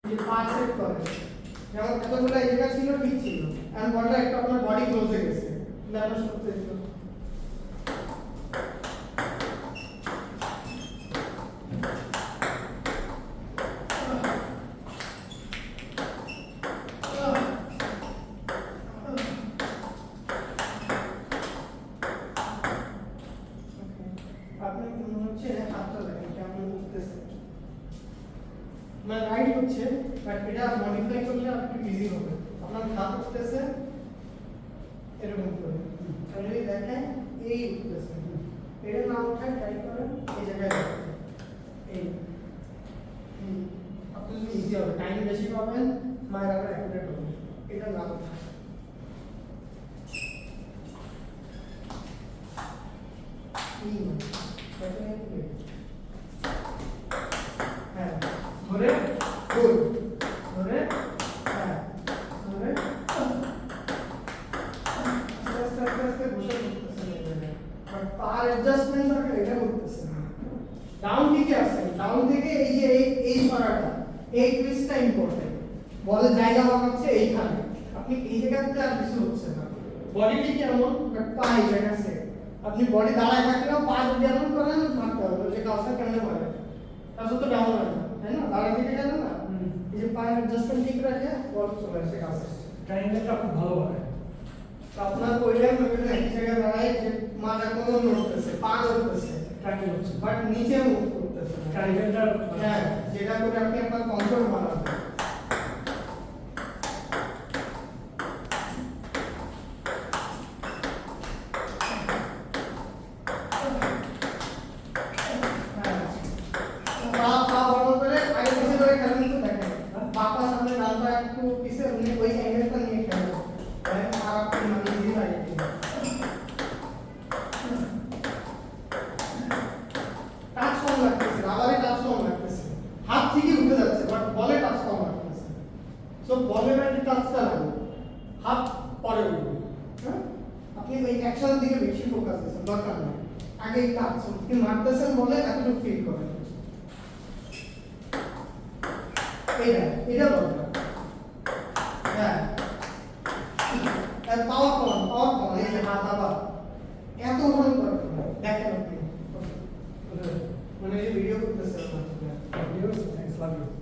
যে পা সেট করে যেমন এতগুলো এই জায়গা ছিল ঠিক ছিল এন্ড বলটা একটা আপনার বডি ক্লোজে গেছে দাঁড়া সত্যি ছিল আপনি মনে হচ্ছে হাতটা দেখেন কেমন উঠতেছে মানে রাইট হচ্ছে বাট এটা মডিফাই করলে একটু ইজি হবে আপনার হাত উঠতেছে এরকম করে তাহলে দেখেন এই উঠতেছে এটা না উঠায় ট্রাই করেন এই জায়গায় এই আপনার ইজি হবে টাইম বেশি পাবেন মায়ের আবার অ্যাকুরেট হবে এটা না উঠায় হ্যাঁ ধরে গুড ধরে হ্যাঁ ধরে আস্তে আস্তে বসে করতেছেন বাট পার অ্যাডজাস্টমেন্ট দরকার এটা করতেছেন ডাউন থেকে আসেন ডাউন থেকে এই যে এই সরাটা এই টুইস্টটা ইম্পর্টেন্ট বলের জায়গা বানাচ্ছে এইখানে আপনি এই জায়গাতে আর কিছু হচ্ছে না বডি ঠিক এমন বাট পা এই জায়গা সেট আপনি বডি দাঁড়ায় থাকলেও পা যদি এমন করেন মারতে হবে যে কাউসার কেমনে মারে তাহলে তো ডাউন হয় না তাই না দাঁড়ায় থেকে গেল না এই যে পায়ের অ্যাডজাস্টমেন্ট ঠিক রাখে বল চলে আসে কাউসার ট্রায়াঙ্গেলটা খুব ভালো হয় তো আপনার কইলেন ওইখানে এক জায়গায় দাঁড়ায় যে মাথা কোনো নড়তেছে পা নড়তেছে ট্রায়াঙ্গেল হচ্ছে বাট নিচে মুভ করতেছে ট্রায়াঙ্গেলটা হ্যাঁ যেটা করে আপনি আপনার কন্ট্রোল বানাবেন মারতেছেন বলে এতটুকু ফিল করেন এটা দরকার হ্যাঁ পাওয়ার কমান এই যে হাত আবার এত ওঠানো দরকার দেখেন আপনি মানে এই ভিডিও করতেছেন ভিডিও থ্যাঙ্কস লাভ ইউ